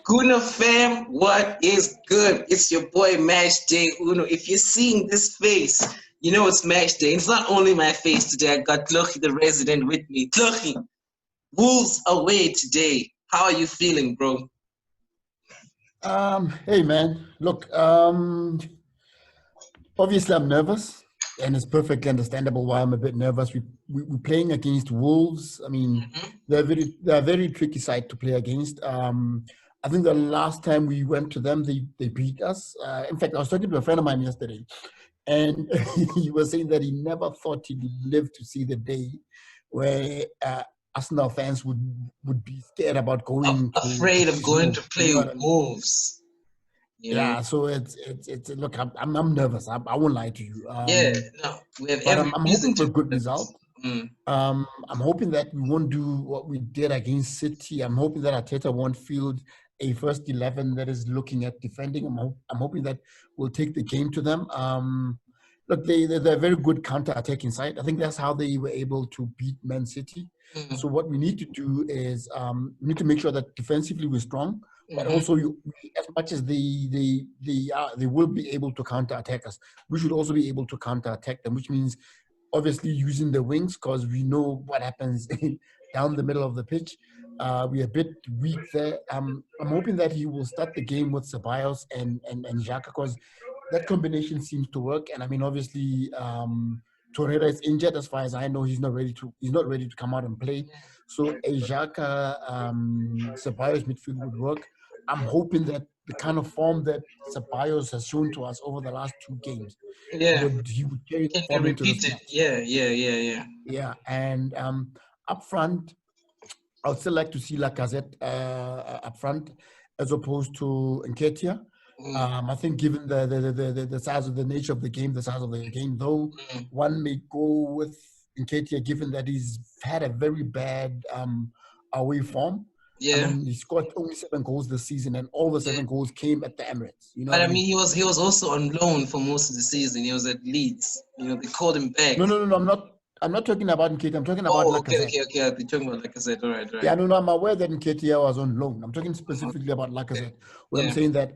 Guna fam, what is good? It's your boy Match Day Uno. If you're seeing this face, you know it's Match Day. It's not only my face today. I got Tlochi the resident with me. Tlochi, Wolves away today. How are you feeling, bro? Hey man, look, obviously I'm nervous, and it's perfectly understandable why I'm a bit nervous. We're playing against Wolves. I mean, they're a very tricky side to play against. I think the last time we went to them, they beat us. In fact, I was talking to a friend of mine yesterday, and he was saying that he never thought he'd live to see the day where Arsenal fans would be scared about going to Afraid of face going to Wolves. You play know what I mean? Wolves. You know? Yeah, so it's look, I'm nervous. I won't lie to you. Yeah, no, we have But every I'm reason hoping for to a be good nervous. result. I'm hoping that we won't do what we did against City. I'm hoping that Arteta won't field a first 11 that is looking at defending. I'm hoping that we'll take the game to them. Look, they're a very good counter-attacking side. I think that's how they were able to beat Man City. So what we need to do is we need to make sure that defensively we're strong, but also as much as they will be able to counter-attack us, we should also be able to counter-attack them, which means obviously using the wings, because we know what happens down the middle of the pitch. We're a bit weak there. I'm hoping that he will start the game with Ceballos and Xhaka, because that combination seems to work. And I mean, obviously, Torreira is injured. As far as I know, he's not ready to come out and play. So a Xhaka Ceballos midfield would work. I'm hoping that the kind of form that Ceballos has shown to us over the last two games, Yeah, he would carry the can be form into this repeated. match. Yeah. Yeah, and up front, I would still like to see Lacazette up front as opposed to Nketiah. I think given the size of the nature of the game, though one may go with Nketiah, given that he's had a very bad away form. I Yeah. mean, he scored only 7 goals this season, and all the 7 goals came at the Emirates. You know But what I I mean? mean, he was also on loan for most of the season. He was at Leeds. You know, they called him back. No. I'm not talking about Nketiah. I'm talking about Oh, Lacazette. okay. They're talking about, like I said, all right. Yeah, no, I'm aware that Nketiah was on loan. I'm talking specifically about Okay. Lacazette, where I'm saying that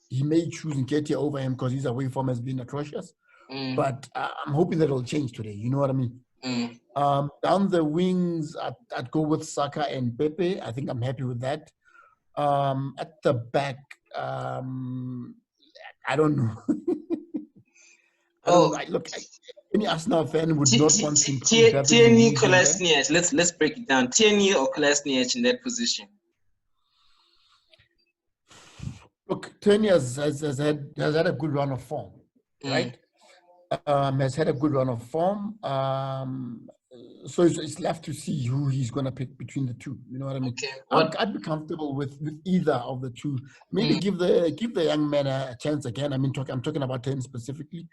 he may choose Nketiah over him because his away form has been atrocious. But I'm hoping that it'll change today. You know what I mean? Down the wings, I'd go with Saka and Pepe. I think I'm happy with that. At the back, I don't know. I don't know. Look, any Arsenal fan would not want to include David Tierney, Luiz in there. Kolasinac. Let's break it down. Tierney or Kolasinac in that position. Look, Tierney has had a good run of form, right? Has had a good run of form. So it's left to see who he's going to pick between the two. You know what I mean? Okay. I'd be comfortable with either of the two. Maybe give the young man a chance again. I mean, I'm talking about Tierney specifically.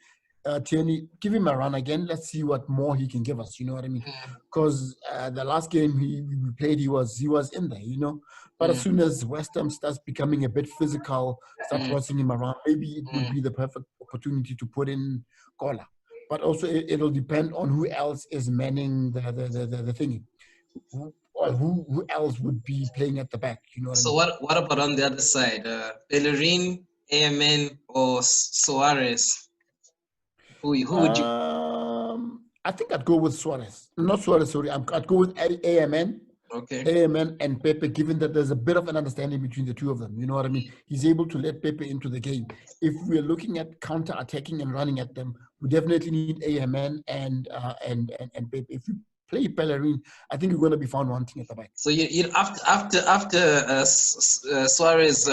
Tierney, give him a run again. Let's see what more he can give us. You know what I mean? Because the last game we played, he was in there. You know, but as soon as West Ham starts becoming a bit physical, start tossing him around, maybe it would be the perfect opportunity to put in Kola. But also it'll depend on who else is manning the thingy. Who else would be playing at the back? You know what I mean? So what about on the other side? Bellerin, AMN, or Suarez? Who would you? I think I'd go with Suarez. Not Suarez, sorry. I'd go with AMN. Okay. AMN and Pepe, given that there's a bit of an understanding between the two of them. You know what I mean? He's able to let Pepe into the game. If we're looking at counter-attacking and running at them, we definitely need AMN and Pepe. If you play Bellerin, I think you're going to be found wanting at the back. So you after Suarez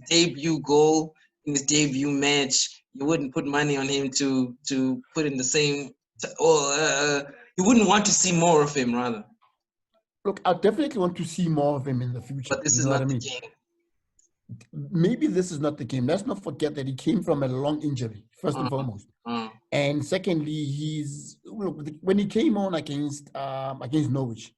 debut goal in his debut match, you wouldn't put money on him to put in the same, or you wouldn't want to see more of him rather. Look, I definitely want to see more of him in the future. But this is not the game. Maybe this is not the game. Let's not forget that he came from a long injury, first and foremost. And secondly, when he came on against Norwich,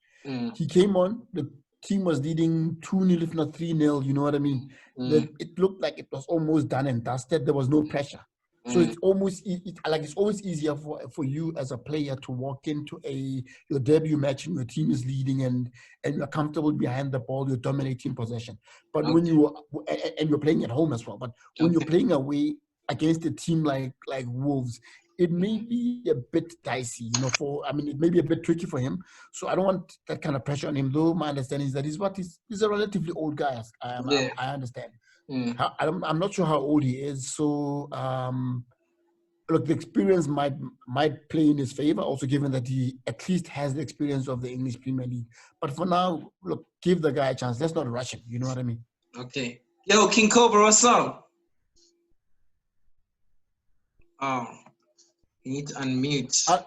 he came on, the team was leading 2-0, if not 3-0, you know what I mean? It looked like it was almost done and dusted. There was no pressure. So it's almost it's always easier for you as a player to walk into your debut match and your team is leading and you're comfortable behind the ball, you're dominating possession. But when you're playing at home as well. But when you're playing away against a team like Wolves, it may be a bit dicey, it may be a bit tricky for him. So I don't want that kind of pressure on him. Though my understanding is that he's a relatively old guy. I understand. I'm not sure how old he is. So look, the experience might play in his favor, also given that he at least has the experience of the English Premier League. But for now, look, give the guy a chance. Let's not rush him. You know what I mean? Okay. Yo, King Cobra, what's up? Oh, you need to unmute.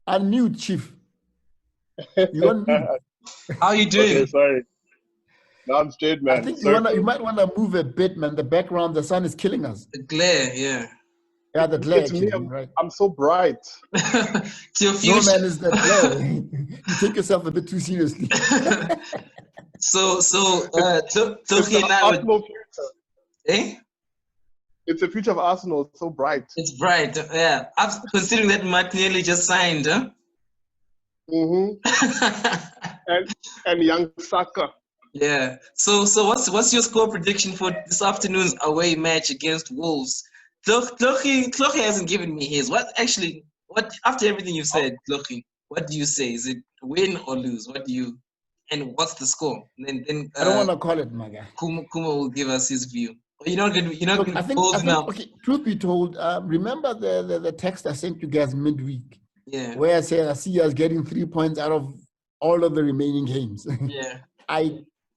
Unmute, Chief. You unmute. How you doing? Okay, sorry. No, I'm straight, man. I think you might want to move a bit, man. The background, the sun is killing us. The glare, yeah. Yeah, the glare. It's me. Right. I'm so bright. It's your future. No, man, it's the glare. You take yourself a bit too seriously. So, It's the Arsenal future. Eh? It's the future of Arsenal. It's so bright. It's bright, yeah. I'm considering that Martinelli just signed, huh? and young Saka. Yeah. So what's your score prediction for this afternoon's away match against Wolves? Tlochi hasn't given me his. What after everything you've said, Tlochi, what do you say? Is it win or lose? And what's the score? And then I don't want to call it, my guy. Kuma will give us his view. You're not going I to think, okay, truth be told, remember the text I sent you guys midweek? Yeah. Where I said I see us getting 3 points out of all of the remaining games. Yeah.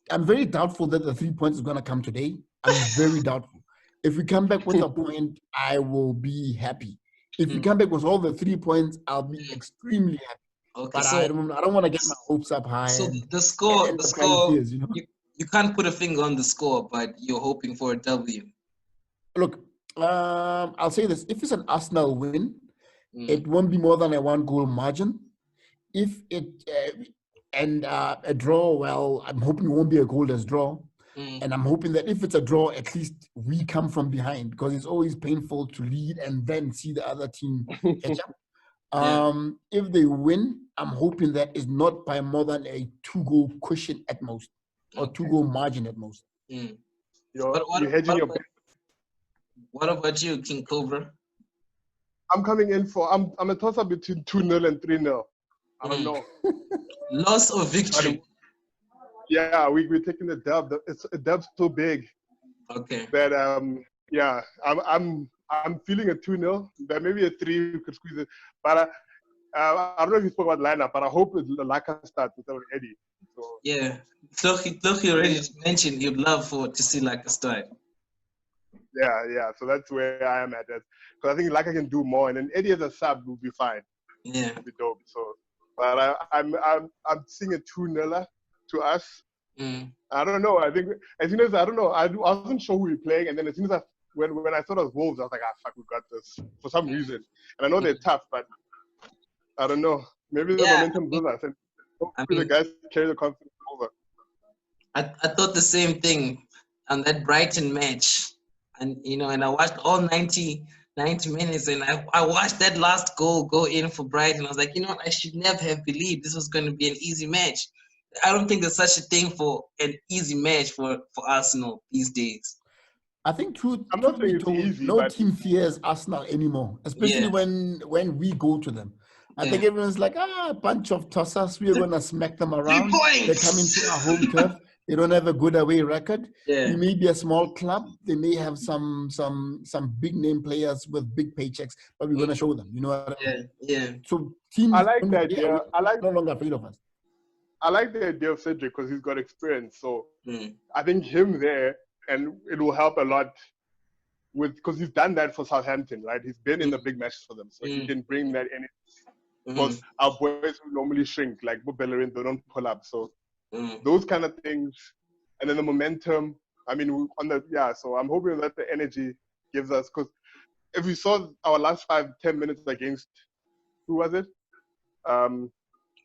I'm very doubtful that the 3 points is going to come today. I'm very doubtful. If we come back with a point, I will be happy. If we come back with all the 3 points, I'll be extremely happy. Okay, but so, I don't want to get my hopes up high. So the score, tears, you know? You can't put a finger on the score, but you're hoping for a W. Look, I'll say this. If it's an Arsenal win, it won't be more than a 1-goal margin. If it a draw, well, I'm hoping it won't be a goalless draw. And I'm hoping that if it's a draw, at least we come from behind, because it's always painful to lead and then see the other team catch up. If they win, I'm hoping that is not by more than a 2-goal cushion at most, or 2-goal margin at most. You're hedging your bet. What about you, King Cobra? I'm coming in for I'm a toss-up between 2-0 and 3-0. I don't know. Loss or victory? Yeah, we're taking the dub. The dub's so big. Okay. That I'm feeling a 2-0. But maybe a 3 we could squeeze it. But I don't know if you spoke about lineup, but I hope Laka starts without Eddie. So. Yeah. Tlochi already mentioned you'd love to see Laka start. Yeah. So that's where I am at. Because I think Laka can do more, and then Eddie as a sub will be fine. Yeah. It'll be dope. So, but I'm seeing a 2-0 to us. I don't know. I think as soon as I don't know, I wasn't sure who we were playing, and then as soon as when I thought it was Wolves, I was like, fuck, we got this for some reason. And I know they're tough, but I don't know. Maybe the momentum with us, and hopefully the guys carry the confidence over. I thought the same thing on that Brighton match, and and I watched all 90 minutes, and I watched that last goal go in for Brighton. I was like, what? I should never have believed this was going to be an easy match. I don't think there's such a thing for an easy match for Arsenal these days. I think I'm not saying it's easy, no team fears Arsenal anymore, especially when we go to them. I think everyone's like, a bunch of tossers. We're going to smack them around. 3 points! They're coming to our home turf. They don't have a good away record. Yeah. We may be a small club. They may have some big name players with big paychecks, but we're going to show them. You know what I mean? Yeah. So teams I like the idea. No longer afraid of us. I like the idea of Cedric because he's got experience. So I think him there, and it will help a lot because he's done that for Southampton, right? He's been in the big matches for them, so he can bring that in. Because our boys who normally shrink, like Bellerin, they don't pull up. So those kind of things, and then the momentum. I mean, so I'm hoping that the energy gives us, because if we saw our last 5-10 minutes against, who was it?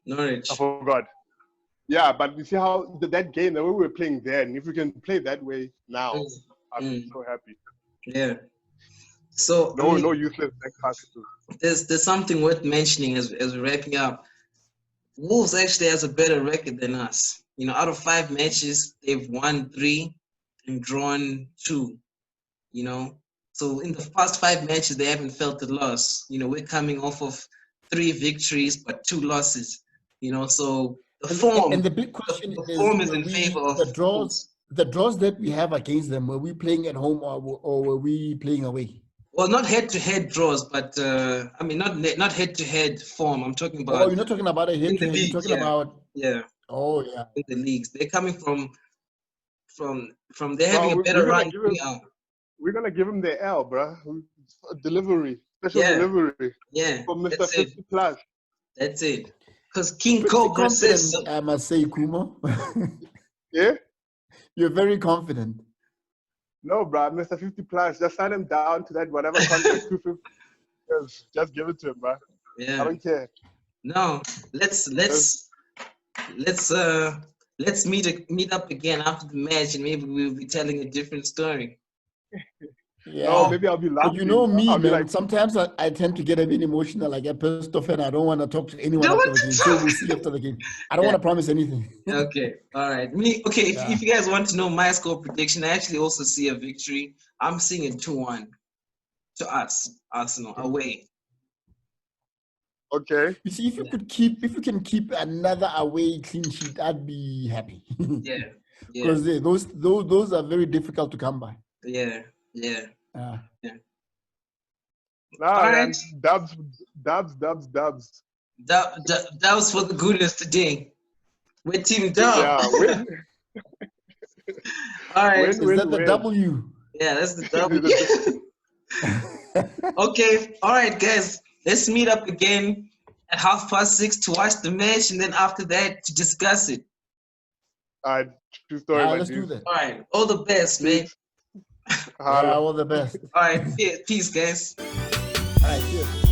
Norwich. I forgot. Yeah, but you see how that game, the way we were playing then, if we can play that way now, I'd be so happy. Yeah. So no useless back passes. There's something worth mentioning as we're wrapping up. Wolves actually has a better record than us. You know, out of 5 matches, they've won 3 and drawn 2. You know, so in the past 5 matches, they haven't felt a loss. You know, we're coming off of 3 victories but 2 losses. You know, so the form and the big question the is, form is in favor of the draws. The draws that we have against them, were we playing at home or were we playing away? Well, not head-to-head draws, but I mean, not head-to-head form. I'm talking about. Oh, you're not talking about a head-to-head. You're talking about. Yeah. Oh yeah. In the leagues, they're coming from. They're having a better run. We're gonna give him the L, bro. Delivery, special delivery. Yeah. For Mr. 50 plus. That's it. Because King Cobra says so. I must say, Kumo. Yeah. You're very confident. No, bro, Mr. 50 plus. Just sign him down to that whatever contract 250. Just give it to him, bro. Yeah. I don't care. No, let's meet up again after the match, and maybe we'll be telling a different story. Yeah. No, maybe I'll be laughing. But you know me, man. Like, sometimes I tend to get a bit emotional. I get pissed off, and I don't want to talk to anyone after the game. So we'll see after the game. I don't want to promise anything. Okay, all right. If you guys want to know my score prediction, I actually also see a victory. I'm seeing it 2-1 to us, Arsenal, away. Okay. You see, if you can keep another away clean sheet, I'd be happy. Yeah. Because those are very difficult to come by. Yeah. Nah, all man. right. Dubs. That was for the goodness today. We're Team Dub. Yeah. All right. Is that the W? Yeah, that's the W. Okay. All right, guys. Let's meet up again at 6:30 to watch the match, and then after that to discuss it. All right. True story, Let's do that. All right. All the best, man. All the best. All right. Peace, guys. All right. Cheers.